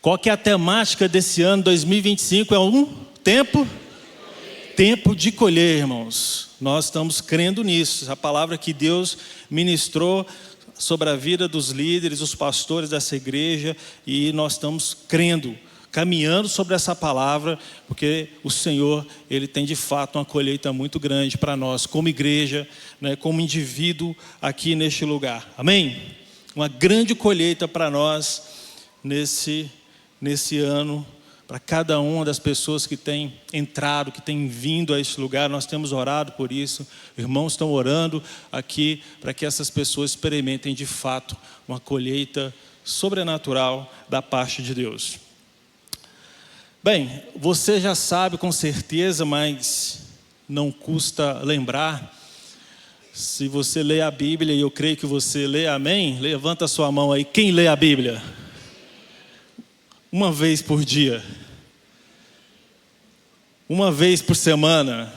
Qual que é a temática desse ano 2025? É um tempo de colher, irmãos. Nós estamos crendo nisso. A palavra que Deus ministrou sobre a vida dos líderes, os pastores dessa igreja, e nós estamos crendo, caminhando sobre essa palavra, porque o Senhor, Ele tem de fato uma colheita muito grande para nós, como igreja, né, como indivíduo aqui neste lugar. Amém? Uma grande colheita para nós nesse ano, para cada uma das pessoas que têm entrado, que têm vindo a este lugar. Nós temos orado por isso, irmãos estão orando aqui para que essas pessoas experimentem de fato uma colheita sobrenatural da parte de Deus. Bem, você já sabe com certeza, mas não custa lembrar. Se você lê a Bíblia, e eu creio que você lê, amém? Levanta a sua mão aí, quem lê a Bíblia? Uma vez por dia, uma vez por semana,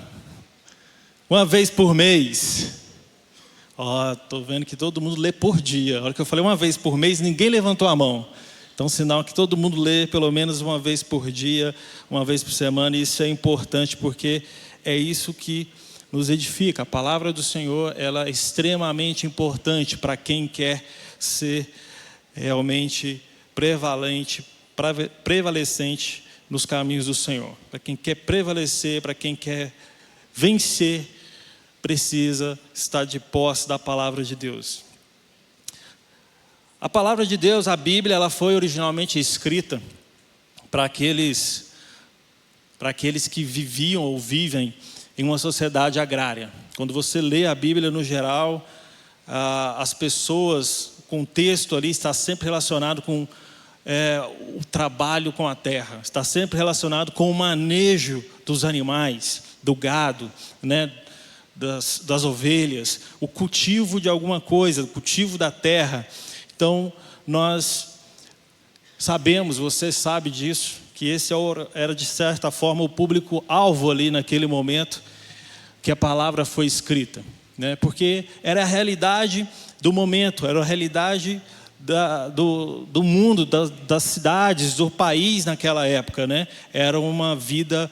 uma vez por mês. Estou vendo que todo mundo lê por dia. A hora que eu falei uma vez por mês, ninguém levantou a mão. Então, sinal que todo mundo lê pelo menos uma vez por dia, uma vez por semana. E isso é importante porque é isso que nos edifica. A palavra do Senhor, ela é extremamente importante para quem quer ser realmente prevalecente nos caminhos do Senhor. Para quem quer prevalecer, para quem quer vencer, precisa estar de posse da palavra de Deus. A palavra de Deus, a Bíblia, ela foi originalmente escrita para aqueles que viviam ou vivem em uma sociedade agrária. Quando você lê a Bíblia no geral, as pessoas, o contexto ali está sempre relacionado com o trabalho com a terra, está sempre relacionado com o manejo dos animais, do gado, né, das ovelhas, o cultivo de alguma coisa, o cultivo da terra. Então, nós sabemos, você sabe disso, que esse era de certa forma o público-alvo ali naquele momento que a palavra foi escrita, né? Porque era a realidade do momento, era a realidade do mundo, das cidades, do país naquela época, né? Era uma vida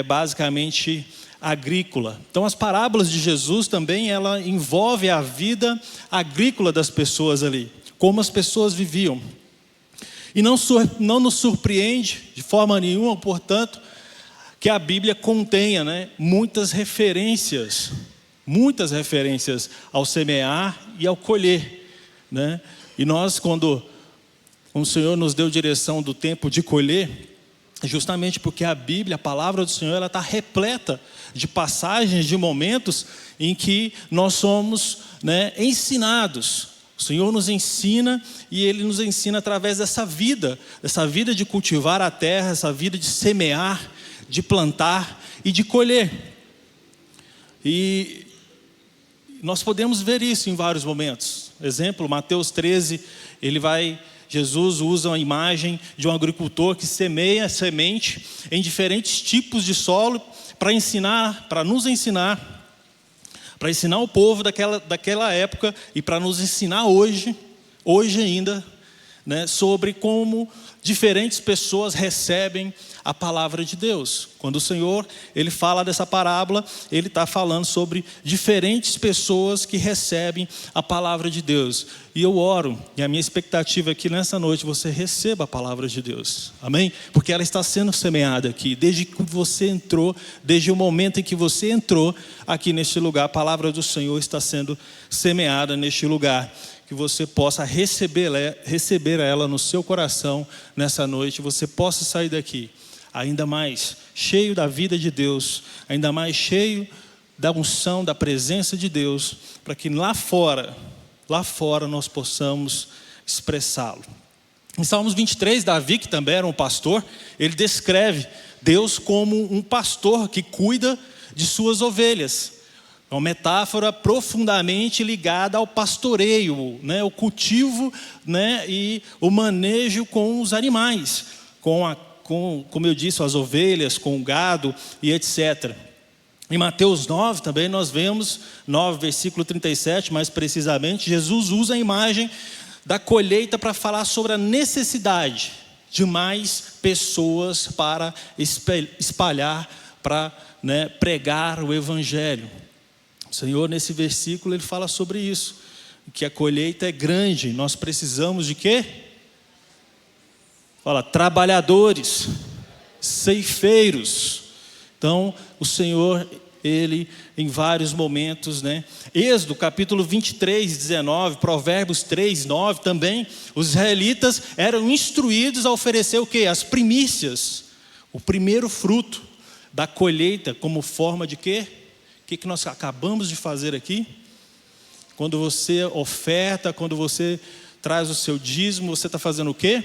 basicamente agrícola. Então as parábolas de Jesus também, ela envolve a vida agrícola das pessoas ali, como as pessoas viviam. E não nos surpreende de forma nenhuma, portanto, que a Bíblia contenha, né, muitas referências ao semear e ao colher, né? E nós, quando o Senhor nos deu direção do tempo de colher, justamente porque a Bíblia, a palavra do Senhor, ela está repleta de passagens, de momentos em que nós somos, né, ensinados. O Senhor nos ensina, e Ele nos ensina através dessa vida de cultivar a terra, essa vida de semear, de plantar e de colher. E nós podemos ver isso em vários momentos. Exemplo, Mateus 13, Jesus usa uma imagem de um agricultor que semeia semente em diferentes tipos de solo para nos ensinar o povo daquela época e para nos ensinar hoje ainda, né, sobre como diferentes pessoas recebem a palavra de Deus. Quando o Senhor, Ele fala dessa parábola, Ele está falando sobre diferentes pessoas que recebem a palavra de Deus. E eu oro, e a minha expectativa é que nessa noite você receba a palavra de Deus. Amém? Porque ela está sendo semeada aqui, desde que você entrou, desde o momento em que você entrou aqui neste lugar, a palavra do Senhor está sendo semeada neste lugar. Que você possa receber ela no seu coração nessa noite, você possa sair daqui ainda mais cheio da vida de Deus, ainda mais cheio da unção, da presença de Deus, para que lá fora nós possamos expressá-lo. Em Salmos 23, Davi, que também era um pastor, ele descreve Deus como um pastor que cuida de suas ovelhas. É uma metáfora profundamente ligada ao pastoreio, né, o cultivo, né, e o manejo com os animais, como eu disse, as ovelhas, com o gado e etc. Em Mateus 9 também nós vemos, 9 versículo 37 mais precisamente, Jesus usa a imagem da colheita para falar sobre a necessidade de mais pessoas para espalhar, para pregar o Evangelho. O Senhor, nesse versículo, Ele fala sobre isso, que a colheita é grande. Nós precisamos de quê? Fala, trabalhadores, ceifeiros. Então, o Senhor, Ele, em vários momentos, Êxodo, capítulo 23, 19, Provérbios 3, 9, também, os israelitas eram instruídos a oferecer o quê? As primícias, o primeiro fruto da colheita, como forma de quê? O que nós acabamos de fazer aqui? Quando você oferta, quando você traz o seu dízimo, você está fazendo o quê?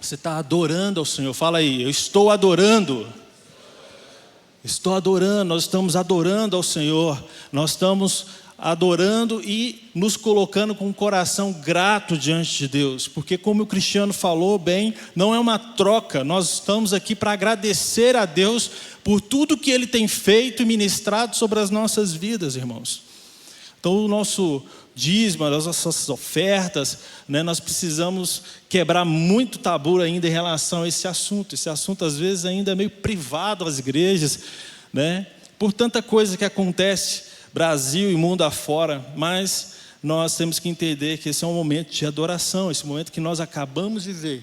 Você está adorando ao Senhor. Fala aí, eu estou adorando. Estou adorando, nós estamos adorando ao Senhor. Nós estamos adorando e nos colocando com um coração grato diante de Deus. Porque como o Cristiano falou bem, não é uma troca. Nós estamos aqui para agradecer a Deus por tudo que Ele tem feito e ministrado sobre as nossas vidas, irmãos. Então o nosso dízimo, as nossas ofertas, nós precisamos quebrar muito tabu ainda em relação a esse assunto. Esse assunto às vezes ainda é meio privado às igrejas, por tanta coisa que acontece Brasil e mundo afora, mas nós temos que entender que esse é um momento de adoração, esse momento que nós acabamos de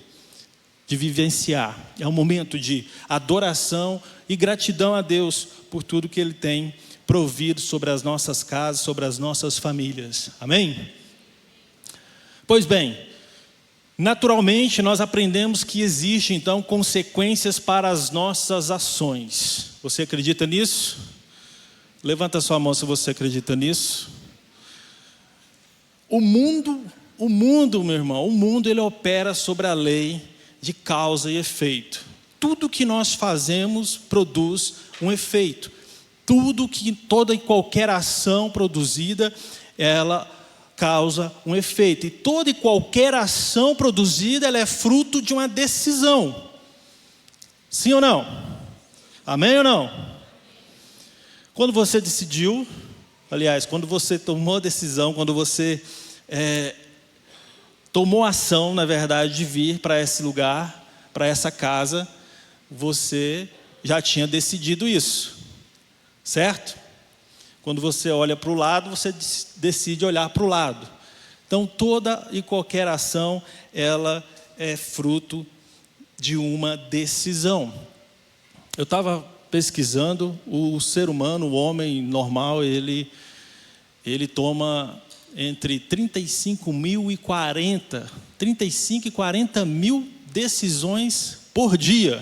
vivenciar, é um momento de adoração e gratidão a Deus por tudo que Ele tem provido sobre as nossas casas, sobre as nossas famílias. Amém? Pois bem, naturalmente nós aprendemos que existem então consequências para as nossas ações. Você acredita nisso? Levanta sua mão se você acredita nisso. O mundo, meu irmão, o mundo ele opera sobre a lei de causa e efeito. Tudo que nós fazemos produz um efeito. Toda e qualquer ação produzida, ela causa um efeito. E toda e qualquer ação produzida, ela é fruto de uma decisão. Sim ou não? Amém ou não? Quando você decidiu, quando você tomou a decisão, quando você tomou ação, na verdade, de vir para esse lugar, para essa casa, você já tinha decidido isso. Certo? Quando você olha para o lado, você decide olhar para o lado. Então, toda e qualquer ação, ela é fruto de uma decisão. Eu estava pesquisando, o ser humano, o homem normal, ele toma entre 35 e 40 mil decisões por dia.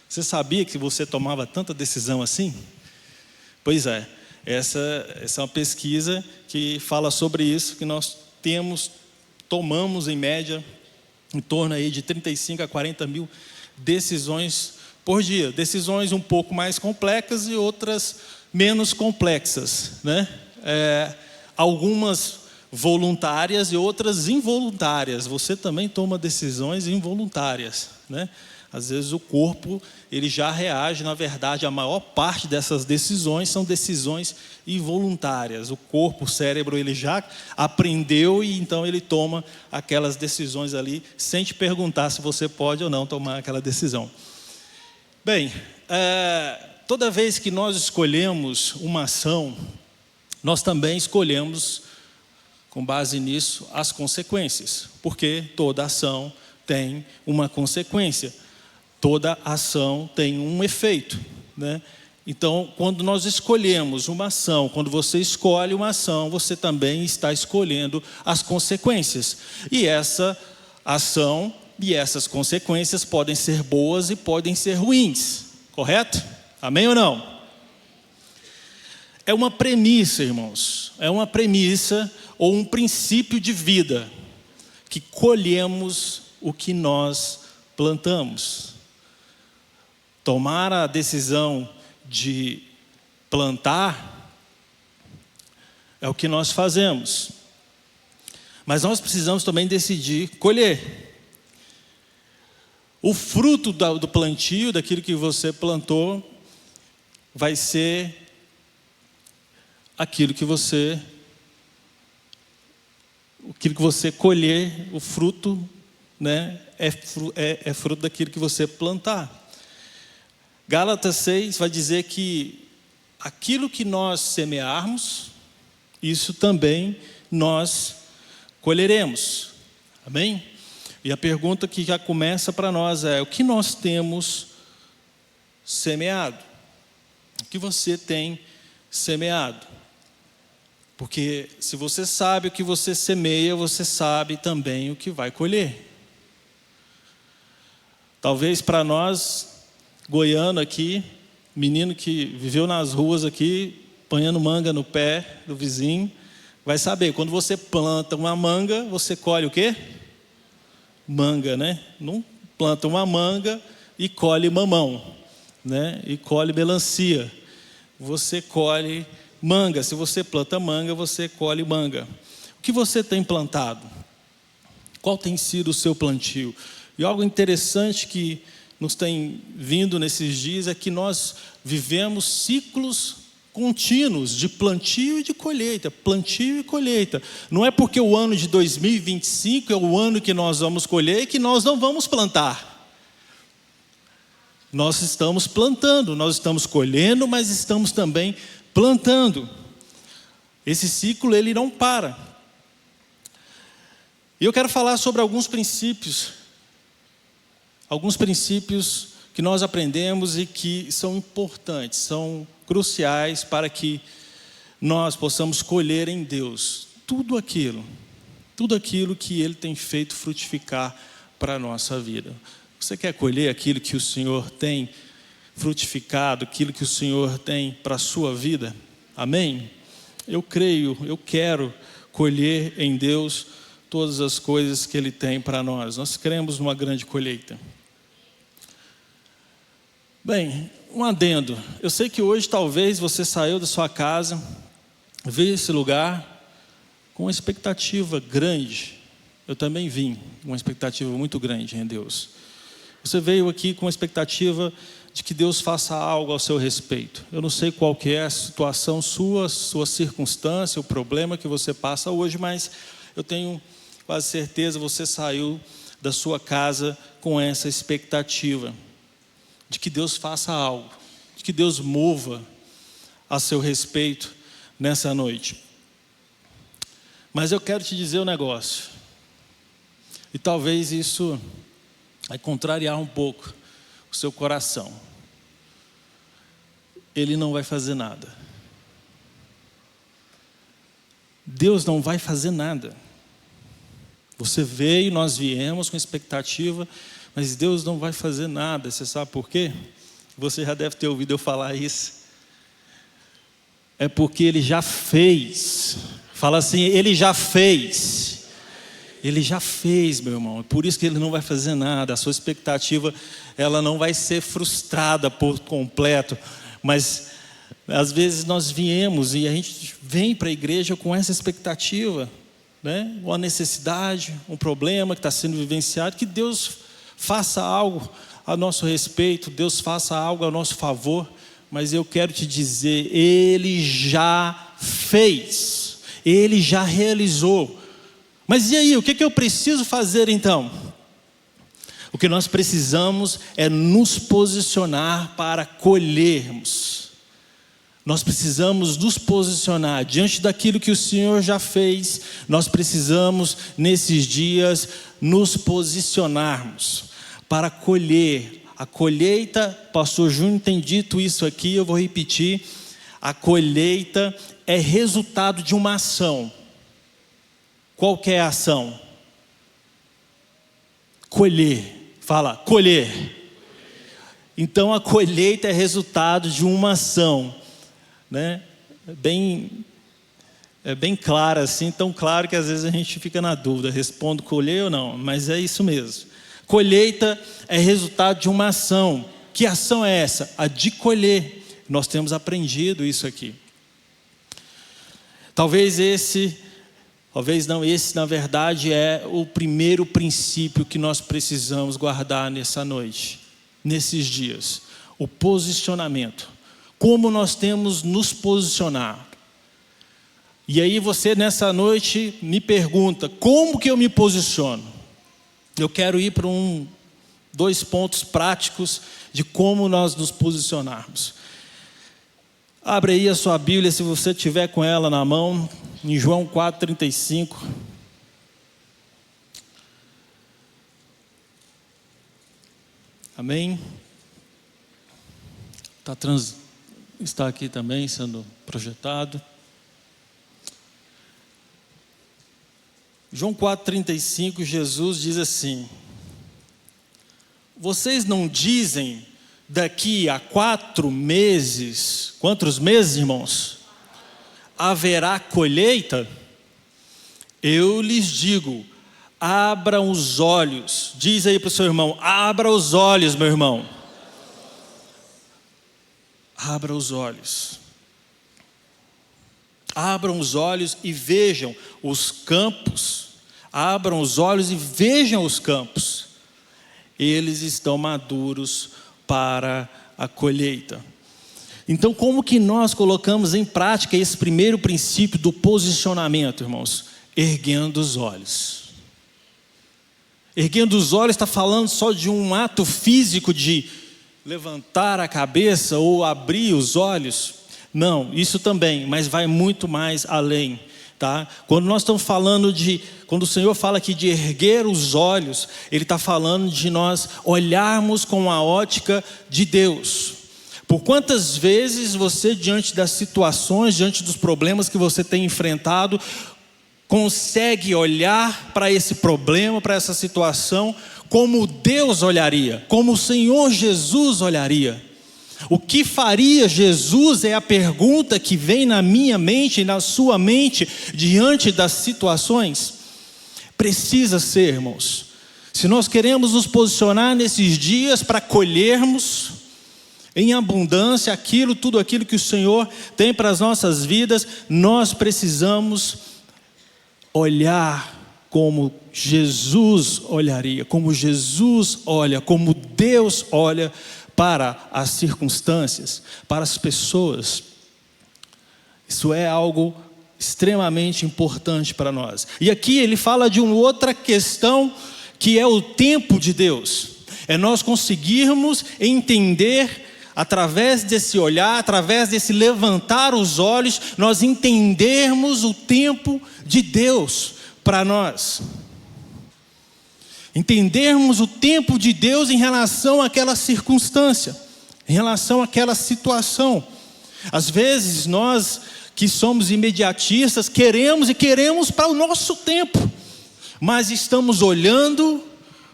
Você sabia que você tomava tanta decisão assim? Pois é, essa é uma pesquisa que fala sobre isso, que nós tomamos em média em torno aí de 35 a 40 mil decisões por dia. Decisões um pouco mais complexas e outras menos complexas, algumas voluntárias e outras involuntárias. Você também toma decisões involuntárias, Às vezes o corpo, ele já reage, na verdade, a maior parte dessas decisões são decisões involuntárias. O corpo, o cérebro, ele já aprendeu e então ele toma aquelas decisões ali, sem te perguntar se você pode ou não tomar aquela decisão. Bem, toda vez que nós escolhemos uma ação, nós também escolhemos, com base nisso, as consequências. Porque toda ação tem uma consequência. Toda ação tem um efeito, Então, quando nós escolhemos uma ação, quando você escolhe uma ação, você também está escolhendo as consequências. E essa ação e essas consequências podem ser boas e podem ser ruins, correto? Amém ou não? É uma premissa, irmãos, é uma premissa ou um princípio de vida, que colhemos o que nós plantamos. Tomar a decisão de plantar é o que nós fazemos. Mas nós precisamos também decidir colher. O fruto do plantio, daquilo que você plantou, vai ser aquilo que você colher, o fruto, é fruto daquilo que você plantar. Gálatas 6 vai dizer que aquilo que nós semearmos, isso também nós colheremos. Amém? E a pergunta que já começa para nós é: o que nós temos semeado? O que você tem semeado? Porque se você sabe o que você semeia, você sabe também o que vai colher. Talvez para nós, goiano aqui, menino que viveu nas ruas aqui, apanhando manga no pé do vizinho, vai saber, quando você planta uma manga, você colhe o quê? Manga, né? Não planta uma manga e colhe mamão, né? E colhe melancia. Você colhe manga. Se você planta manga, você colhe manga. O que você tem plantado? Qual tem sido o seu plantio? E algo interessante que nos tem vindo nesses dias é que nós vivemos ciclos contínuos de plantio e de colheita, plantio e colheita. Não é porque o ano de 2025 é o ano que nós vamos colher que nós não vamos plantar. Nós estamos plantando, nós estamos colhendo, mas estamos também plantando. Esse ciclo ele não para. E eu quero falar sobre alguns princípios que nós aprendemos e que são importantes, são cruciais para que nós possamos colher em Deus tudo aquilo que Ele tem feito frutificar para a nossa vida. Você quer colher aquilo que o Senhor tem frutificado, aquilo que o Senhor tem para a sua vida? Amém? Eu creio, eu quero colher em Deus todas as coisas que Ele tem para nós. Nós cremos numa grande colheita. Bem, um adendo. Eu sei que hoje talvez você saiu da sua casa, veio esse lugar com uma expectativa grande. Eu também vim com uma expectativa muito grande em Deus. Você veio aqui com a expectativa de que Deus faça algo ao seu respeito. Eu não sei qual que é a situação sua circunstância, o problema que você passa hoje, mas eu tenho quase certeza que você saiu da sua casa com essa expectativa de que Deus faça algo, de que Deus mova a seu respeito nessa noite. Mas eu quero te dizer um negócio, e talvez isso vai contrariar um pouco o seu coração. Ele não vai fazer nada. Deus não vai fazer nada. Você veio, nós viemos com expectativa, mas Deus não vai fazer nada. Você sabe por quê? Você já deve ter ouvido eu falar isso. É porque Ele já fez. Fala assim, Ele já fez. Ele já fez, meu irmão. É por isso que Ele não vai fazer nada. A sua expectativa, ela não vai ser frustrada por completo. Mas, às vezes nós viemos e a gente vem para a igreja com essa expectativa, né? Uma necessidade, um problema que está sendo vivenciado, que Deus faça algo a nosso respeito, Deus faça algo a nosso favor. Mas eu quero te dizer, Ele já fez, Ele já realizou. Mas e aí, o que eu preciso fazer então? O que nós precisamos é nos posicionar para colhermos. Nós precisamos nos posicionar diante daquilo que o Senhor já fez. Nós precisamos, nesses dias, nos posicionarmos para colher. A colheita, pastor Júnior tem dito isso aqui, eu vou repetir. A colheita é resultado de uma ação. Qual que é a ação? Colher. Fala, colher. Então a colheita é resultado de uma ação, né? É bem clara assim, tão claro que às vezes a gente fica na dúvida, respondo colher ou não, mas é isso mesmo. Colheita é resultado de uma ação. Que ação é essa? A de colher. Nós temos aprendido isso aqui. Talvez não, esse na verdade é o primeiro princípio que nós precisamos guardar nessa noite, nesses dias. O posicionamento. Como nós temos nos posicionar. E aí você nessa noite me pergunta, como que eu me posiciono? eu quero ir para dois pontos práticos de como nós nos posicionarmos. Abre aí a sua Bíblia, se você tiver com ela na mão, em João 4,35. Amém? Está aqui também sendo projetado. João 4,35, Jesus diz assim: vocês não dizem daqui a 4 meses, quantos meses, irmãos? Haverá colheita? Eu lhes digo, abram os olhos. Diz aí para o seu irmão, abra os olhos, meu irmão. Abra os olhos. Abram os olhos e vejam os campos. Abram os olhos e vejam os campos. Eles estão maduros para a colheita. Então, como que nós colocamos em prática esse primeiro princípio do posicionamento, irmãos? Erguendo os olhos. Erguendo os olhos está falando só de um ato físico de levantar a cabeça ou abrir os olhos? Não, isso também, mas vai muito mais além, tá? Quando nós estamos falando quando o Senhor fala aqui de erguer os olhos, Ele está falando de nós olharmos com a ótica de Deus. Por quantas vezes você, diante das situações, diante dos problemas que você tem enfrentado, consegue olhar para esse problema, para essa situação, como Deus olharia, como o Senhor Jesus olharia? O que faria Jesus é a pergunta que vem na minha mente e na sua mente diante das situações. Precisa ser, irmãos. Se nós queremos nos posicionar nesses dias para colhermos em abundância tudo aquilo que o Senhor tem para as nossas vidas, nós precisamos olhar como Jesus olharia, como Jesus olha, como Deus olha para as circunstâncias, para as pessoas. Isso é algo extremamente importante para nós. E aqui ele fala de uma outra questão, que é o tempo de Deus. É nós conseguirmos entender, através desse olhar, através desse levantar os olhos, nós entendermos o tempo de Deus para nós. Entendermos o tempo de Deus em relação àquela circunstância, em relação àquela situação. Às vezes nós que somos imediatistas queremos para o nosso tempo, mas estamos olhando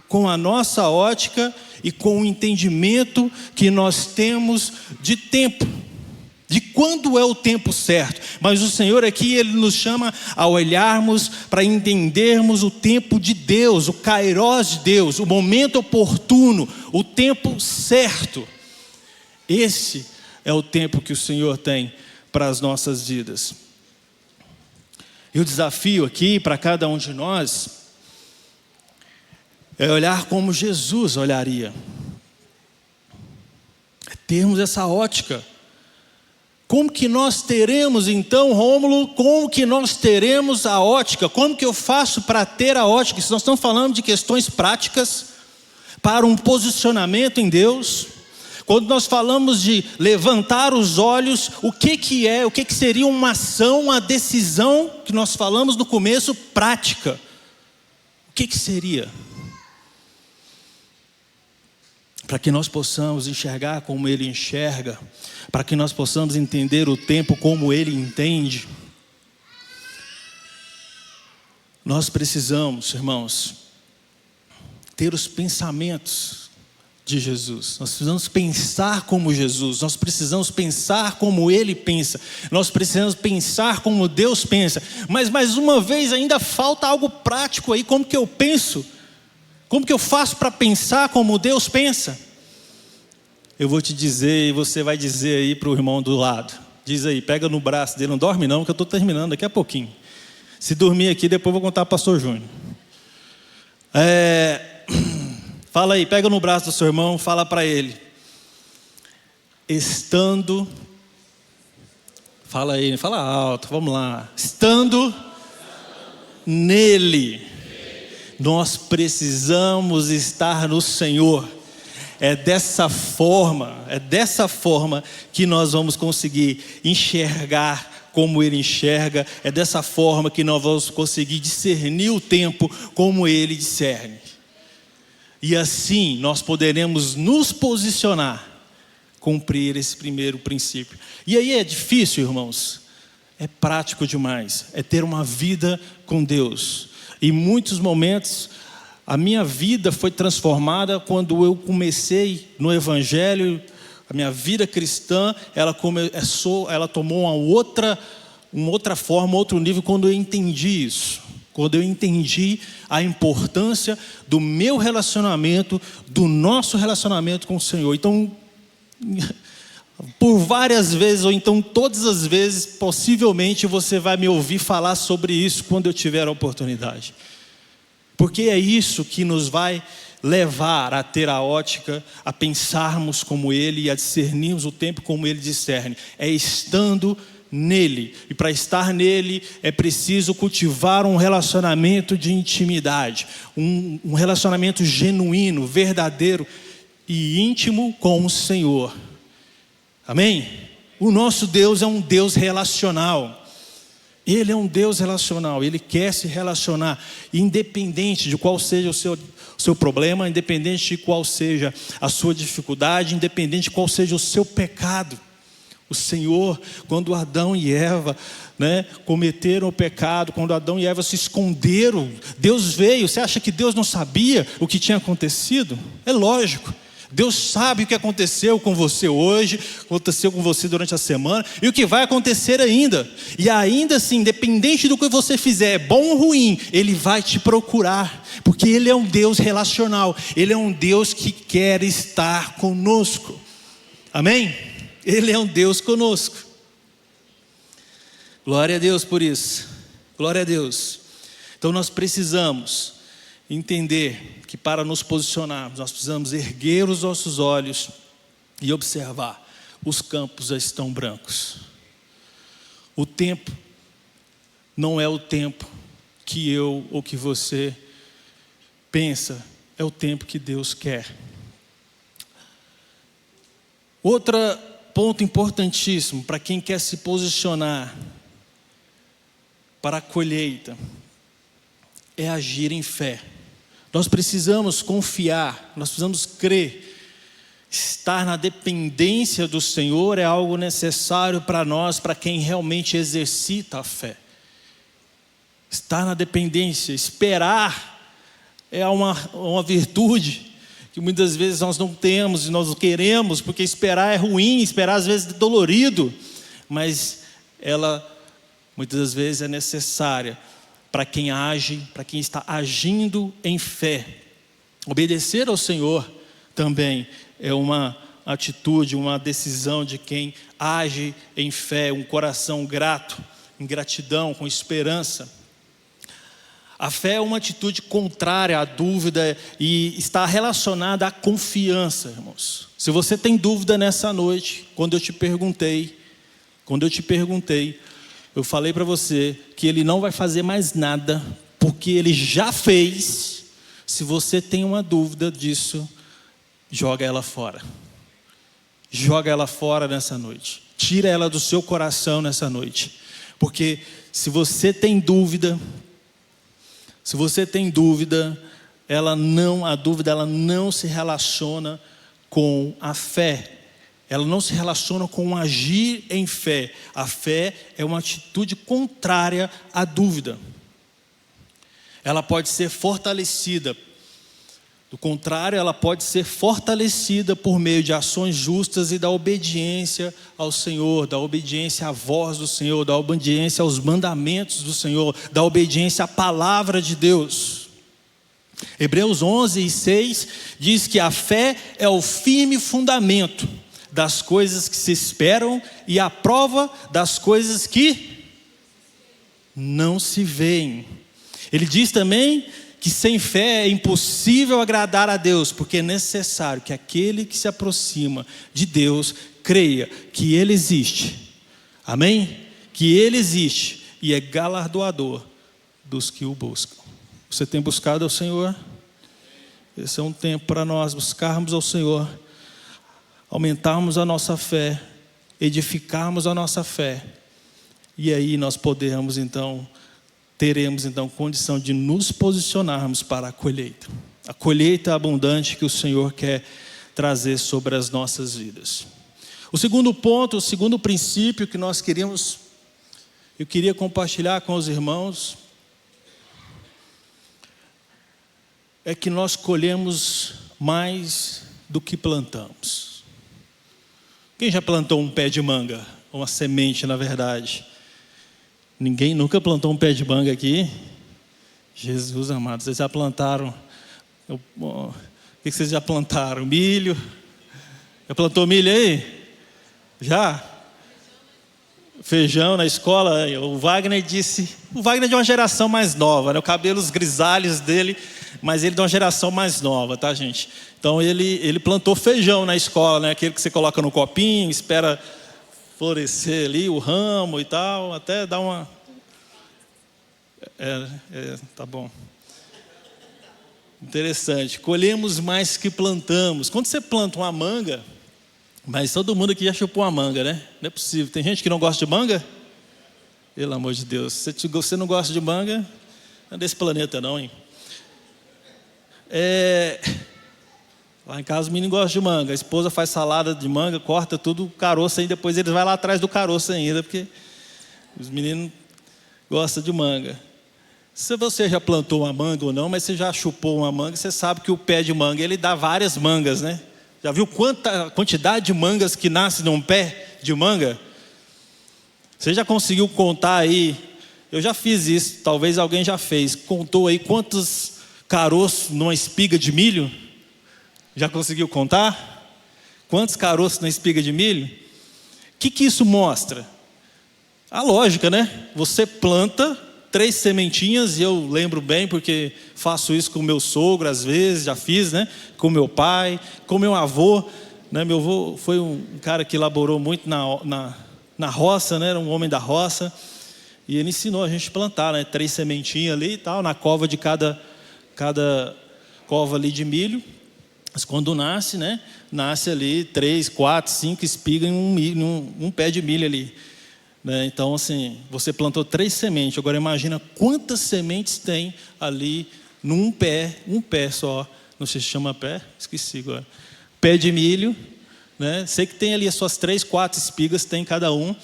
com a nossa ótica e com o entendimento que nós temos de tempo, de quando é o tempo certo. Mas o Senhor aqui, Ele nos chama a olharmos para entendermos o tempo de Deus, o kairós de Deus, o momento oportuno, o tempo certo. Esse é o tempo que o Senhor tem para as nossas vidas. E o desafio aqui para cada um de nós é olhar como Jesus olharia. É termos essa ótica. Como que nós teremos então, Rômulo, como que nós teremos a ótica? Como que eu faço para ter a ótica? Se nós estamos falando de questões práticas, para um posicionamento em Deus, quando nós falamos de levantar os olhos, o que seria uma ação, uma decisão, que nós falamos no começo, prática? O que seria? Para que nós possamos enxergar como Ele enxerga, para que nós possamos entender o tempo como Ele entende, nós precisamos, irmãos, ter os pensamentos de Jesus. Nós precisamos pensar como Jesus, nós precisamos pensar como Ele pensa, nós precisamos pensar como Deus pensa. Mas mais uma vez ainda falta algo prático aí. Como que eu penso? Como que eu faço para pensar como Deus pensa? Eu vou te dizer e você vai dizer aí para o irmão do lado. Diz aí, pega no braço dele, não dorme não, que eu estou terminando daqui a pouquinho. Se dormir aqui, depois eu vou contar para o pastor Júnior. Fala aí, pega no braço do seu irmão, fala para ele. Fala aí, fala alto, vamos lá. Estando nele. nós precisamos estar no Senhor. É dessa forma que nós vamos conseguir enxergar como Ele enxerga. É dessa forma que nós vamos conseguir discernir o tempo como Ele discerne. E assim nós poderemos nos posicionar, cumprir esse primeiro princípio. E aí é difícil, irmãos? É prático demais. É ter uma vida com Deus. Em muitos momentos, a minha vida foi transformada quando eu comecei no Evangelho. A minha vida cristã, ela tomou uma outra forma, outro nível, quando eu entendi isso. Quando eu entendi a importância do meu relacionamento, do nosso relacionamento com o Senhor. Então, por várias vezes, ou então todas as vezes, possivelmente você vai me ouvir falar sobre isso quando eu tiver a oportunidade. Porque é isso que nos vai levar a ter a ótica, a pensarmos como Ele e a discernirmos o tempo como Ele discerne. É estando nele. E para estar nele é preciso cultivar um relacionamento de intimidade. Um relacionamento genuíno, verdadeiro e íntimo com o Senhor. Amém? O nosso Deus é um Deus relacional. Ele é um Deus relacional. Ele quer se relacionar, independente de qual seja o seu problema, independente de qual seja a sua dificuldade, independente de qual seja o seu pecado. O Senhor, quando Adão e Eva cometeram o pecado, quando Adão e Eva se esconderam, Deus veio. Você acha que Deus não sabia o que tinha acontecido? É lógico. Deus sabe o que aconteceu com você hoje, aconteceu com você durante a semana e o que vai acontecer ainda. E ainda assim, independente do que você fizer, bom ou ruim, Ele vai te procurar, porque Ele é um Deus relacional. Ele é um Deus que quer estar conosco. Amém? Ele é um Deus conosco. Glória a Deus por isso. Glória a Deus. Então nós precisamos entender que para nos posicionarmos, nós precisamos erguer os nossos olhos e observar: os campos já estão brancos. O tempo não é o tempo que eu ou que você pensa, é o tempo que Deus quer. Outro ponto importantíssimo para quem quer se posicionar para a colheita é agir em fé. Nós precisamos confiar, nós precisamos crer. Estar na dependência do Senhor é algo necessário para nós, para quem realmente exercita a fé. Estar na dependência, esperar é uma virtude que muitas vezes nós não temos e nós não queremos, porque esperar é ruim, esperar às vezes é dolorido, mas ela muitas das vezes é necessária para quem age, para quem está agindo em fé. Obedecer ao Senhor também é uma atitude, uma decisão de quem age em fé, um coração grato, em gratidão, com esperança. A fé é uma atitude contrária à dúvida e está relacionada à confiança, irmãos. Se você tem dúvida nessa noite, quando eu te perguntei, eu falei para você que Ele não vai fazer mais nada, porque Ele já fez. Se você tem uma dúvida disso, joga ela fora. Joga ela fora nessa noite. Tira ela do seu coração nessa noite. Porque se você tem dúvida, a dúvida ela não se relaciona com a fé. Ela não se relaciona com um agir em fé. A fé é uma atitude contrária à dúvida. Ela pode ser fortalecida. Do contrário, ela pode ser fortalecida por meio de ações justas e da obediência ao Senhor, da obediência à voz do Senhor, da obediência aos mandamentos do Senhor, da obediência à palavra de Deus. Hebreus 11:6 diz que a fé é o firme fundamento das coisas que se esperam e a prova das coisas que não se veem. Ele diz também que sem fé é impossível agradar a Deus, porque é necessário que aquele que se aproxima de Deus creia que Ele existe. Amém? Que Ele existe e é galardoador dos que o buscam. O Você tem buscado ao Senhor? Esse é um tempo para nós buscarmos ao Senhor, aumentarmos a nossa fé, edificarmos a nossa fé. E aí nós teremos então condição de nos posicionarmos para a colheita abundante que o Senhor quer trazer sobre as nossas vidas. O segundo ponto, o segundo princípio que eu queria compartilhar com os irmãos, é que nós colhemos mais do que plantamos. Quem já plantou um pé de manga? Uma semente, na verdade. Ninguém nunca plantou um pé de manga aqui? Jesus amado, vocês já plantaram? O que vocês já plantaram? Milho? Já plantou milho aí? Já? Feijão na escola? O Wagner é de uma geração mais nova, né? Os cabelos grisalhos dele, mas ele é de uma geração mais nova, tá, gente? Então ele plantou feijão na escola, né? Aquele que você coloca no copinho, espera florescer ali o ramo e tal, até dar uma... tá bom. Interessante. Colhemos mais que plantamos. Quando você planta uma manga, mas todo mundo aqui já chupou uma manga, né? Não é possível. Tem gente que não gosta de manga? Pelo amor de Deus. Se você não gosta de manga, não é desse planeta não, hein? Lá em casa os meninos gostam de manga. A esposa faz salada de manga, corta tudo, caroço ainda, depois eles vão lá atrás do caroço ainda, porque os meninos gostam de manga. Se você já plantou uma manga ou não, mas você já chupou uma manga, você sabe que o pé de manga, ele dá várias mangas, né? Já viu quantidade de mangas que nasce num pé de manga? Você já conseguiu contar aí? Eu já fiz isso, talvez alguém já fez. Contou aí quantos caroços numa espiga de milho? Já conseguiu contar? Quantos caroços na espiga de milho? O que isso mostra? A lógica, né? Você planta 3 sementinhas, e eu lembro bem porque faço isso com meu sogro às vezes, já fiz, né? Com meu pai, com meu avô, né? Meu avô foi um cara que laborou muito na roça, né? Era um homem da roça, e ele ensinou a gente a plantar, né? 3 sementinhas ali e tal, na cova de cada cova ali de milho. Mas quando nasce, né? Nasce ali 3, 4, 5 espigas em um pé de milho ali. Então, assim, você plantou 3 sementes. Agora imagina quantas sementes tem ali num pé, um pé só. Não sei se chama pé, esqueci agora. Pé de milho, né? Sei que tem ali as suas 3, 4 espigas, tem cada um.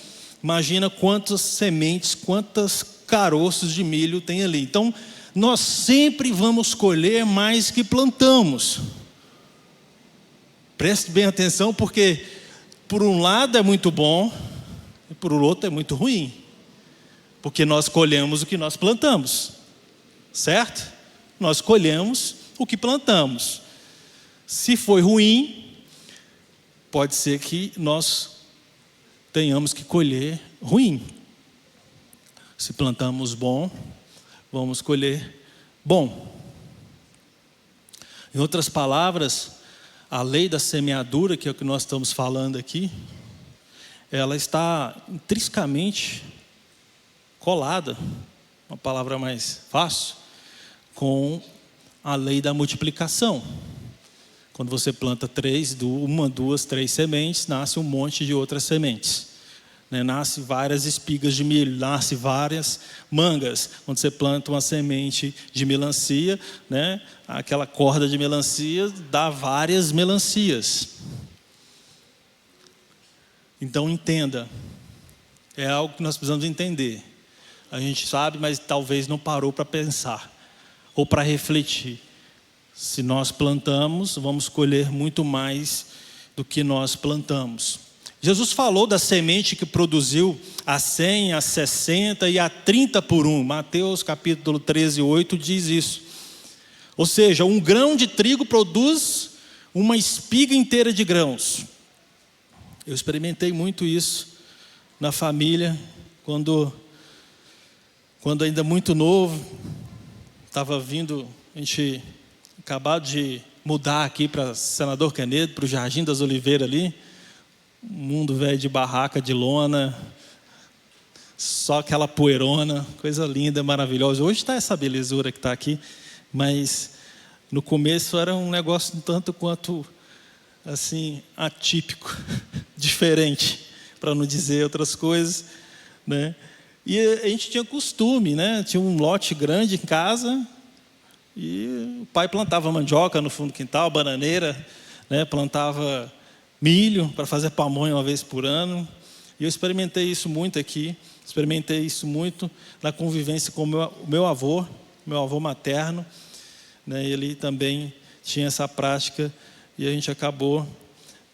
Imagina quantas sementes, quantos caroços de milho tem ali. Então, nós sempre vamos colher mais que plantamos. Preste bem atenção, porque por um lado é muito bom, e por outro é muito ruim, porque nós colhemos o que nós plantamos, certo? Nós colhemos o que plantamos. Se foi ruim, pode ser que nós tenhamos que colher ruim. Se plantamos bom, vamos colher bom. Em outras palavras, a lei da semeadura, que é o que nós estamos falando aqui, ela está intrinsecamente colada, uma palavra mais fácil, com a lei da multiplicação. Quando você planta 1, 2, 3 sementes, nasce um monte de outras sementes. Nasce várias espigas de milho, nasce várias mangas. Quando você planta uma semente de melancia, né, aquela corda de melancia dá várias melancias. Então entenda, é algo que nós precisamos entender. A gente sabe, mas talvez não parou para pensar ou para refletir. Se nós plantamos, vamos colher muito mais do que nós plantamos. Jesus falou da semente que produziu a 100, a 60 e a 30 por 1. Mateus capítulo 13, 8 diz isso. Ou seja, um grão de trigo produz uma espiga inteira de grãos. Eu experimentei muito isso na família, quando ainda muito novo, estava vindo, a gente acabado de mudar aqui para Senador Canedo, para o Jardim das Oliveiras ali, um mundo velho de barraca, de lona, só aquela poeirona, coisa linda, maravilhosa. Hoje está essa belezura que está aqui, Mas no começo era um negócio um tanto quanto assim atípico, diferente, para não dizer outras coisas, né? E a gente tinha costume, né? Tinha um lote grande em casa e o pai plantava mandioca no fundo do quintal, bananeira, né? Plantava milho para fazer pamonha uma vez por ano. E eu experimentei isso muito aqui, experimentei isso muito na convivência com o meu avô materno, né? Ele também tinha essa prática e a gente acabou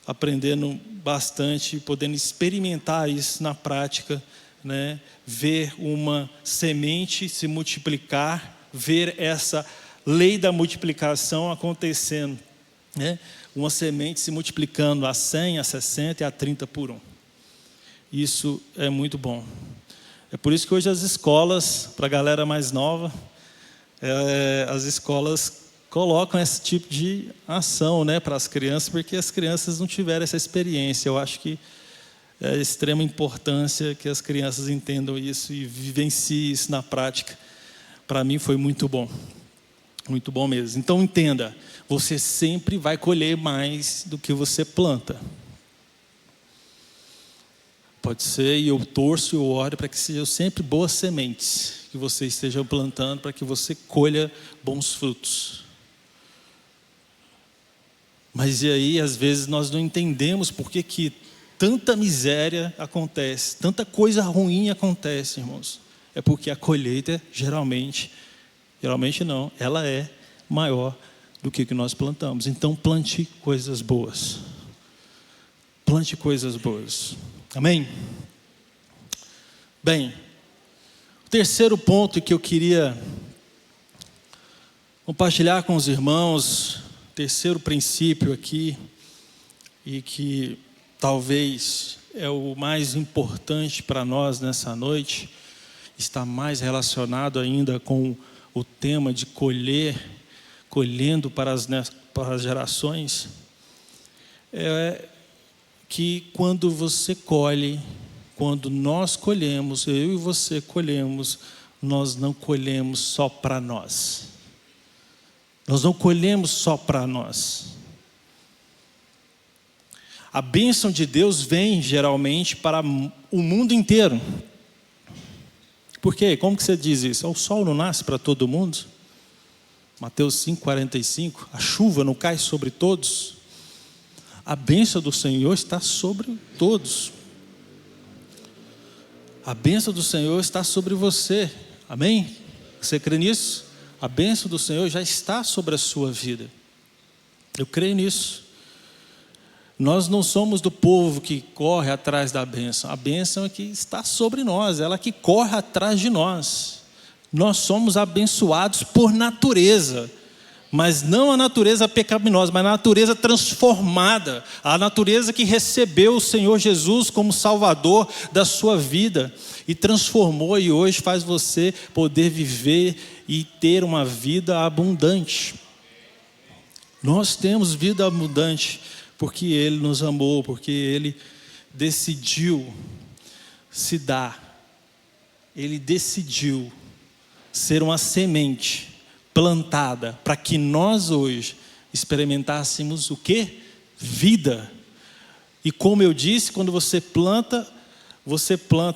aprendendo bastante, podendo experimentar isso na prática, né? Ver uma semente se multiplicar, ver essa lei da multiplicação acontecendo, né? Uma semente se multiplicando a 100, a 60 e a 30 por 1. Isso é muito bom. É por isso que hoje as escolas, para a galera mais nova, as escolas colocam esse tipo de ação, né, para as crianças, porque as crianças não tiveram essa experiência. Eu acho que é de extrema importância que as crianças entendam isso e vivenciem isso na prática. Para mim foi muito bom mesmo. Então entenda, você sempre vai colher mais do que você planta. Pode ser, e eu torço e eu oro para que sejam sempre boas sementes que você esteja plantando, para que você colha bons frutos. Mas e aí, às vezes, nós não entendemos por que tanta miséria acontece, tanta coisa ruim acontece, irmãos. É porque a colheita, geralmente não, ela é maior do que nós plantamos. Então, plante coisas boas. Plante coisas boas. Amém? Bem, o terceiro ponto que eu queria compartilhar com os irmãos, terceiro princípio aqui, e que talvez é o mais importante para nós nessa noite, está mais relacionado ainda com o tema de colhendo para as gerações, é que quando você colhe, quando nós colhemos, eu e você colhemos, nós não colhemos só para nós. Nós não colhemos só para nós. A bênção de Deus vem geralmente para o mundo inteiro. Por quê? Como que você diz isso? O sol não nasce para todo mundo? Mateus 5,45, a chuva não cai sobre todos? A bênção do Senhor está sobre todos. A bênção do Senhor está sobre você. Amém? Você crê nisso? A bênção do Senhor já está sobre a sua vida. Eu creio nisso. Nós não somos do povo que corre atrás da bênção. A bênção é que está sobre nós, ela que corre atrás de nós. Nós somos abençoados por natureza. Mas não a natureza pecaminosa, mas a natureza transformada, a natureza que recebeu o Senhor Jesus como Salvador da sua vida e transformou, e hoje faz você poder viver e ter uma vida abundante. Nós temos vida abundante porque Ele nos amou, porque Ele decidiu se dar, Ele decidiu ser uma semente plantada, para que nós hoje experimentássemos o quê? Vida. E como eu disse, quando você planta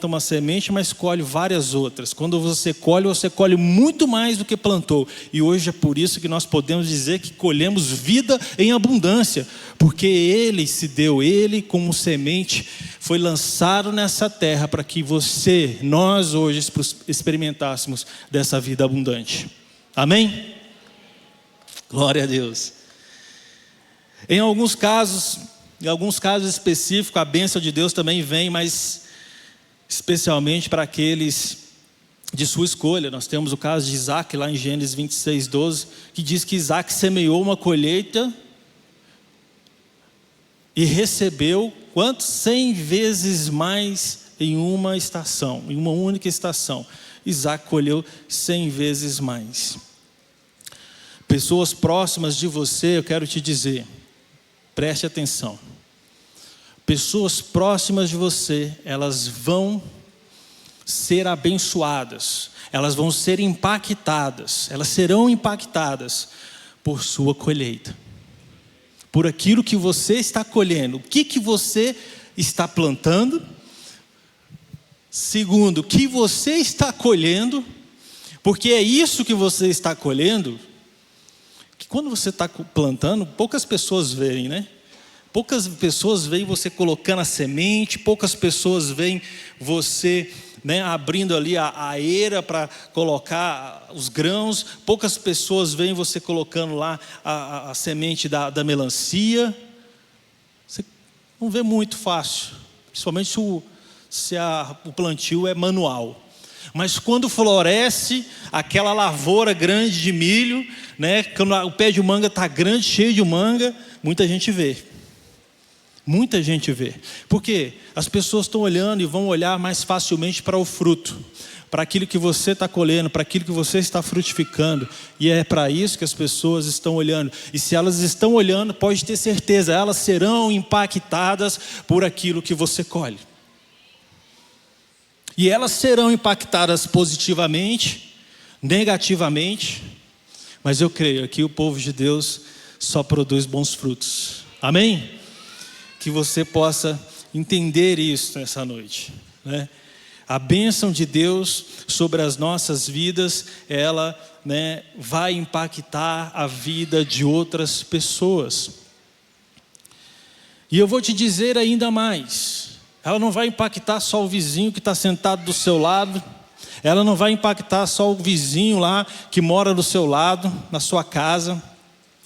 uma semente, mas colhe várias outras. Quando você colhe muito mais do que plantou. E hoje é por isso que nós podemos dizer que colhemos vida em abundância, porque Ele se deu, Ele como semente, foi lançado nessa terra para que nós hoje experimentássemos dessa vida abundante. Amém? Glória a Deus. Em alguns casos específicos, a bênção de Deus também vem, mas especialmente para aqueles de sua escolha. Nós temos o caso de Isaac, lá em Gênesis 26:12, que diz que Isaac semeou uma colheita e recebeu quanto? 100 vezes mais em uma estação, em uma única estação. Isaac colheu 100 vezes mais. Pessoas próximas de você, eu quero te dizer, preste atenção. Pessoas próximas de você, elas vão ser abençoadas, elas vão ser impactadas, elas serão impactadas por sua colheita, por aquilo que você está colhendo. O que você está plantando? Segundo, o que você está colhendo? Porque é isso que você está colhendo, que quando você está plantando, poucas pessoas veem, né? Poucas pessoas veem você colocando a semente, poucas pessoas veem você, né, abrindo ali a eira para colocar os grãos, poucas pessoas veem você colocando lá a semente da melancia. Você não vê muito fácil, principalmente se o plantio é manual. Mas quando floresce aquela lavoura grande de milho, né, quando o pé de manga está grande, cheio de manga, muita gente vê. Muita gente vê. Por quê? As pessoas estão olhando e vão olhar mais facilmente para o fruto, para aquilo que você está colhendo, para aquilo que você está frutificando. E é para isso que as pessoas estão olhando. E se elas estão olhando, pode ter certeza, elas serão impactadas por aquilo que você colhe. E elas serão impactadas positivamente, negativamente, mas eu creio que o povo de Deus só produz bons frutos. Amém? Que você possa entender isso nessa noite, né? A bênção de Deus sobre as nossas vidas, ela, né, vai impactar a vida de outras pessoas. E eu vou te dizer ainda mais. Ela não vai impactar só o vizinho que está sentado do seu lado. Ela não vai impactar só o vizinho lá que mora do seu lado, na sua casa.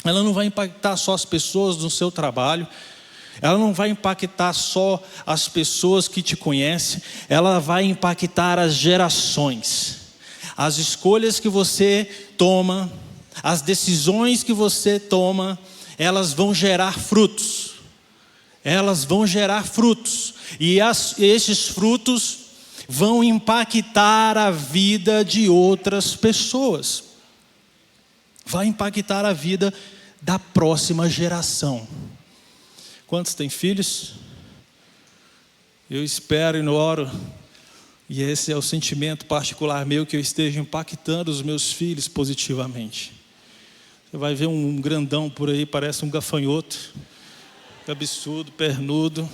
Ela não vai impactar só as pessoas no seu trabalho. Ela não vai impactar só as pessoas que te conhecem. Ela vai impactar as gerações. As escolhas que você toma, as decisões que você toma, elas vão gerar frutos. Elas vão gerar frutos. E esses frutos vão impactar a vida de outras pessoas. Vai impactar a vida da próxima geração. Quantos têm filhos? Eu espero e oro, e esse é o sentimento particular meu, que eu esteja impactando os meus filhos positivamente. Você vai ver um grandão por aí, parece um gafanhoto, cabeçudo, pernudo.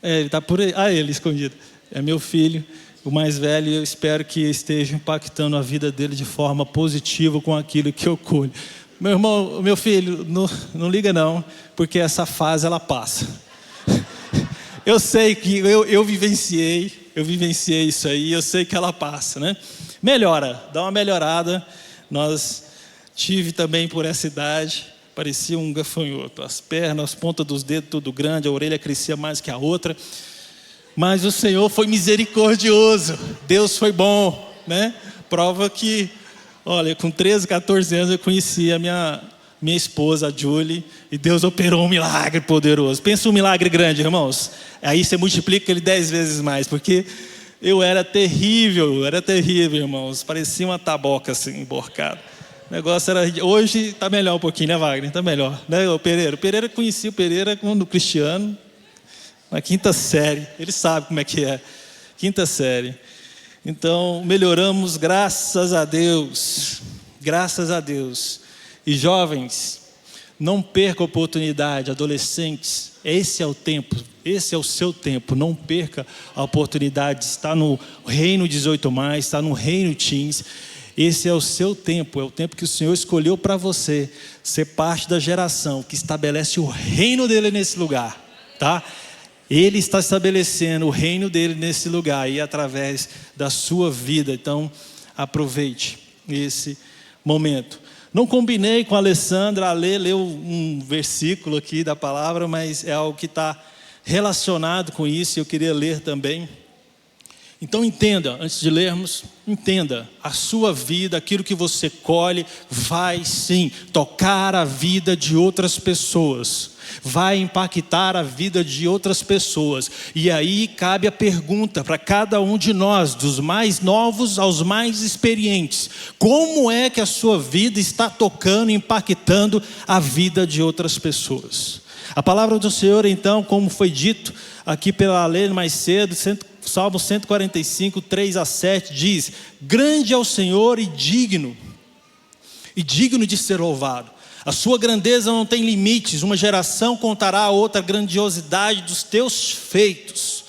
Ele está por aí, ele escondido. É meu filho, o mais velho, e eu espero que esteja impactando a vida dele de forma positiva com aquilo que eu colho. Meu irmão, meu filho, não liga não, porque essa fase ela passa. Eu sei que eu vivenciei isso aí, eu sei que ela passa, né? Melhora, dá uma melhorada. Nós tive também por essa idade, parecia um gafanhoto, as pernas, as pontas dos dedos tudo grande, a orelha crescia mais que a outra. Mas o Senhor foi misericordioso, Deus foi bom, né? Prova que, olha, com 13, 14 anos eu conheci a minha esposa, a Julie, e Deus operou um milagre poderoso. Pensa um milagre grande, irmãos. Aí você multiplica ele 10 vezes mais, porque eu era terrível, irmãos. Parecia uma taboca assim, emborcada. O negócio era... Hoje está melhor um pouquinho, né, Wagner? Está melhor, né, o Pereira? O Pereira, conheci o Pereira quando cristiano, na 5ª série. Ele sabe como é que é. 5ª série. Então, melhoramos, graças a Deus. Graças a Deus. E jovens, não perca a oportunidade. Adolescentes, esse é o tempo. Esse é o seu tempo. Não perca a oportunidade de estar no Reino 18+, estar no Reino Teens. Esse é o seu tempo. É o tempo que o Senhor escolheu para você ser parte da geração que estabelece o reino dele nesse lugar. Tá? Ele está estabelecendo o reino dele nesse lugar e através da sua vida. Então, aproveite esse momento. Não combinei com a Alessandra, a leu um versículo aqui da palavra, mas é algo que está relacionado com isso e eu queria ler também. Então entenda, antes de lermos, entenda, a sua vida, aquilo que você colhe, vai sim tocar a vida de outras pessoas, vai impactar a vida de outras pessoas. E aí cabe a pergunta para cada um de nós, dos mais novos aos mais experientes: como é que a sua vida está tocando, impactando a vida de outras pessoas? A palavra do Senhor, então, como foi dito aqui pela Alê mais cedo, Salmo 145, 3-7 diz: grande é o Senhor e digno de ser louvado. A sua grandeza não tem limites, uma geração contará a outra a grandiosidade dos teus feitos.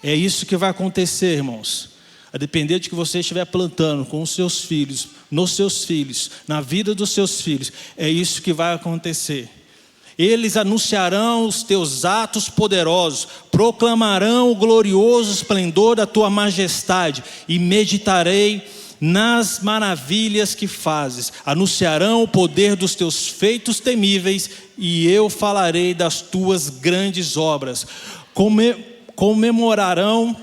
É isso que vai acontecer, irmãos. A depender de que você estiver plantando com os seus filhos, nos seus filhos, na vida dos seus filhos, é isso que vai acontecer. Eles anunciarão os teus atos poderosos, proclamarão o glorioso esplendor da tua majestade, e meditarei nas maravilhas que fazes. Anunciarão o poder dos teus feitos temíveis, e eu falarei das tuas grandes obras. Comemorarão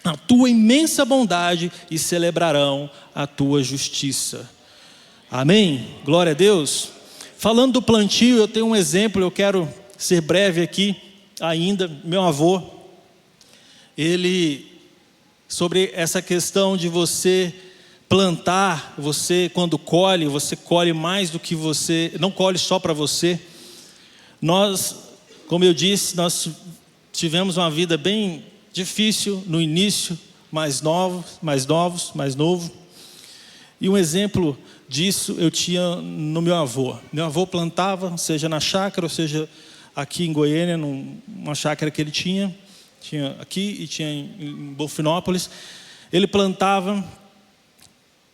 a tua imensa bondade e celebrarão a tua justiça. Amém? Glória a Deus. Falando do plantio, eu tenho um exemplo, eu quero ser breve aqui ainda. Meu avô, sobre essa questão de você plantar, você quando colhe, você colhe mais do que você, não colhe só para você. Nós, como eu disse, nós tivemos uma vida bem difícil no início, mais novo. E um exemplo disso eu tinha no meu avô. Meu avô plantava, seja na chácara, ou seja aqui em Goiânia, numa chácara que ele tinha aqui e tinha em Bonfinópolis. Ele plantava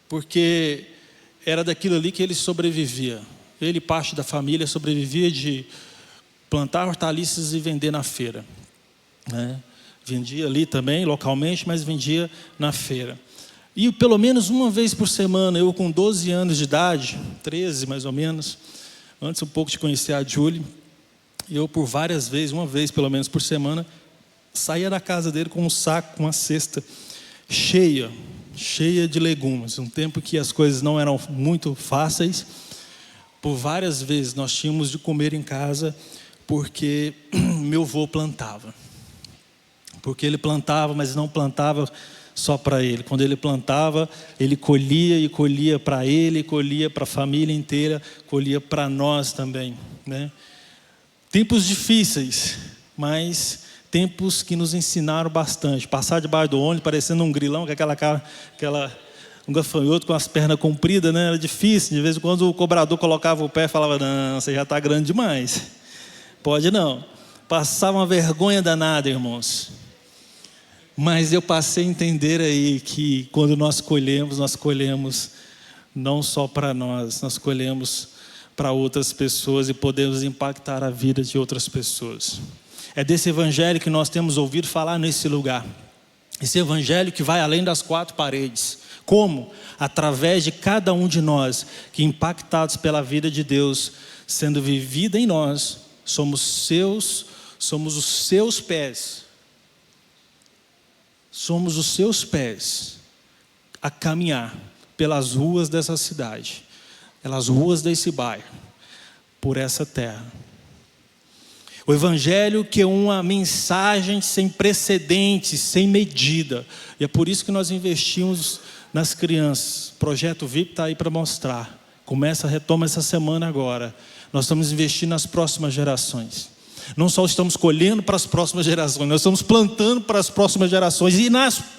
porque era daquilo ali que ele sobrevivia. Ele, parte da família, sobrevivia de plantar hortaliças e vender na feira, né? Vendia ali também, localmente, mas vendia na feira. E pelo menos uma vez por semana, eu com 12 anos de idade, 13 mais ou menos, antes um pouco de conhecer a Julie, eu por várias vezes, uma vez pelo menos por semana, saía da casa dele com um saco, com uma cesta cheia de legumes. Um tempo que as coisas não eram muito fáceis. Por várias vezes nós tínhamos de comer em casa, porque meu avô plantava. Porque ele plantava, mas não plantava só para ele. Quando ele plantava, ele colhia, e colhia para ele, colhia para a família inteira, colhia para nós também, né? Tempos difíceis, mas tempos que nos ensinaram bastante. Passar debaixo do ônibus parecendo um grilão, com um gafanhoto com as pernas compridas, né? Era difícil. De vez em quando o cobrador colocava o pé e falava: não, você já está grande demais, pode não. Passava uma vergonha danada, irmãos. Mas eu passei a entender aí que quando nós colhemos não só para nós colhemos para outras pessoas e podemos impactar a vida de outras pessoas. É desse evangelho que nós temos ouvido falar nesse lugar. Esse evangelho que vai além das quatro paredes. Como? Através de cada um de nós, que impactados pela vida de Deus, sendo vivida em nós, somos os seus pés. Somos os seus pés a caminhar pelas ruas dessa cidade, pelas ruas desse bairro, por essa terra. O evangelho que é uma mensagem sem precedentes, sem medida. E é por isso que nós investimos nas crianças. O projeto VIP está aí para mostrar. Retoma essa semana agora. Nós estamos investindo nas próximas gerações. Não só estamos colhendo para as próximas gerações, nós estamos plantando para as próximas gerações e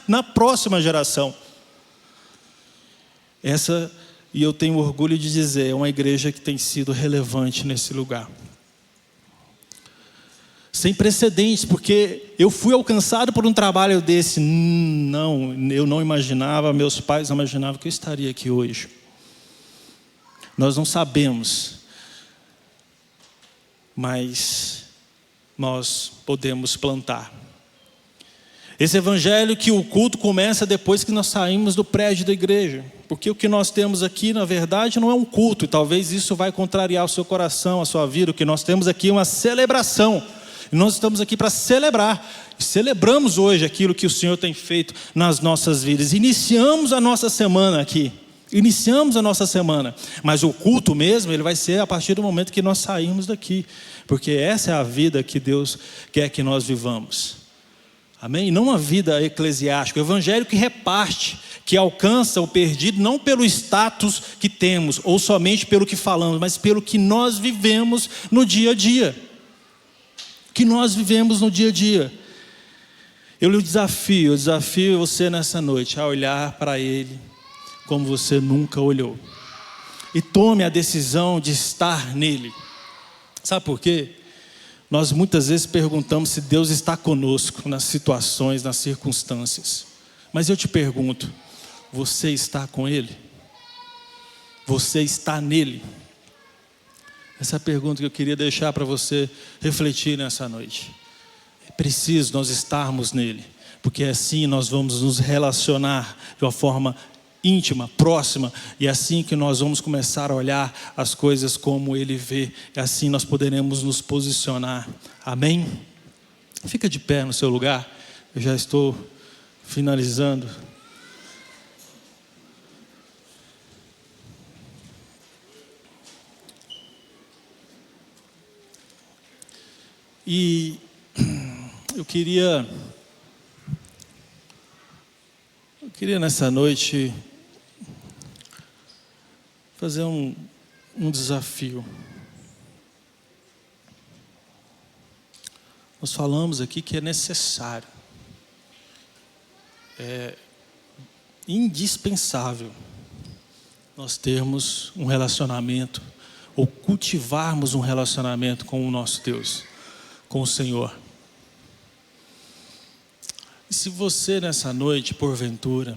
na próxima geração. E eu tenho orgulho de dizer, é uma igreja que tem sido relevante nesse lugar. Sem precedentes, porque eu fui alcançado por um trabalho desse. Eu não imaginava, meus pais não imaginavam que eu estaria aqui hoje. Nós não sabemos, mas nós podemos plantar. Esse evangelho que o culto começa depois que nós saímos do prédio da igreja. Porque o que nós temos aqui, na verdade, não é um culto. E talvez isso vai contrariar o seu coração, a sua vida. O que nós temos aqui é uma celebração. E nós estamos aqui para celebrar. E celebramos hoje aquilo que o Senhor tem feito nas nossas vidas. Iniciamos a nossa semana aqui. Mas o culto mesmo, ele vai ser a partir do momento que nós saímos daqui. Porque essa é a vida que Deus quer que nós vivamos. Amém? Não uma vida eclesiástica. O evangelho que reparte, que alcança o perdido, não pelo status que temos, ou somente pelo que falamos, mas pelo que nós vivemos no dia a dia. Eu desafio você nessa noite a olhar para Ele como você nunca olhou. E tome a decisão de estar nele. Sabe por quê? Nós muitas vezes perguntamos se Deus está conosco nas situações, nas circunstâncias. Mas eu te pergunto, você está com Ele? Você está nele? Essa é a pergunta que eu queria deixar para você refletir nessa noite. É preciso nós estarmos nele, porque assim nós vamos nos relacionar de uma forma íntima, próxima, e é assim que nós vamos começar a olhar as coisas como Ele vê, e assim nós poderemos nos posicionar. Amém? Fica de pé no seu lugar, eu já estou finalizando. E eu queria nessa noite fazer um desafio. Nós falamos aqui que é necessário, é indispensável nós termos um relacionamento, ou cultivarmos um relacionamento com o nosso Deus, com o Senhor. E se você nessa noite, porventura,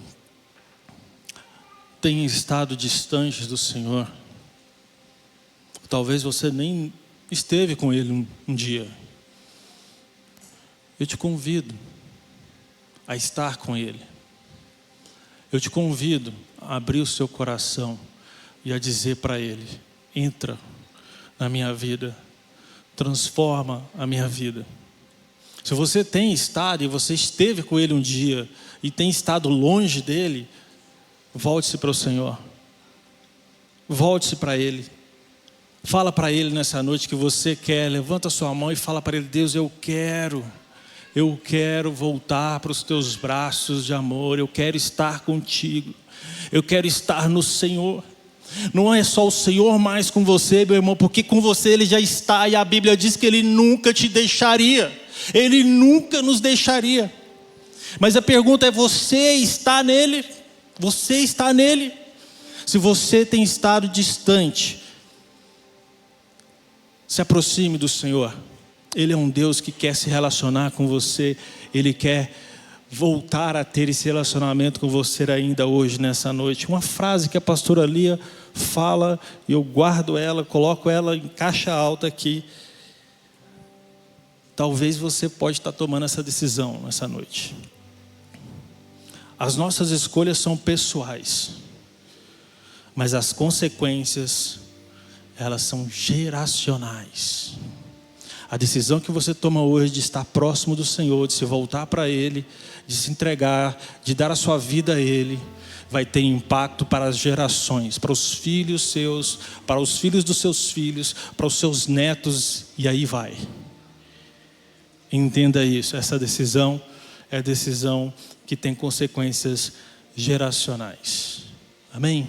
tem estado distante do Senhor, talvez você nem esteve com Ele um dia, eu te convido a estar com Ele. Eu te convido a abrir o seu coração e a dizer para Ele: entra na minha vida, transforma a minha vida. Se você tem estado e você esteve com Ele um dia e tem estado longe dEle, volte-se para o Senhor. Volte-se para Ele. Fala para Ele nessa noite que você quer. Levanta a sua mão e fala para Ele: Deus, eu quero voltar para os teus braços de amor. Eu quero estar contigo. Eu quero estar no Senhor. Não é só o Senhor mais com você, meu irmão, porque com você Ele já está, e a Bíblia diz que Ele nunca te deixaria. Ele nunca nos deixaria. Mas a pergunta é: você está nele? Você está nele? Se você tem estado distante, se aproxime do Senhor. Ele é um Deus que quer se relacionar com você. Ele quer voltar a ter esse relacionamento com você ainda hoje, nessa noite. Uma frase que a pastora Lia fala, e eu guardo ela, coloco ela em caixa alta aqui. Talvez você pode estar tomando essa decisão nessa noite. As nossas escolhas são pessoais, mas as consequências, elas são geracionais. A decisão que você toma hoje de estar próximo do Senhor, de se voltar para Ele, de se entregar, de dar a sua vida a Ele, vai ter impacto para as gerações, para os filhos seus, para os filhos dos seus filhos, para os seus netos, e aí vai. Entenda isso, essa decisão é a decisão que tem consequências geracionais. Amém?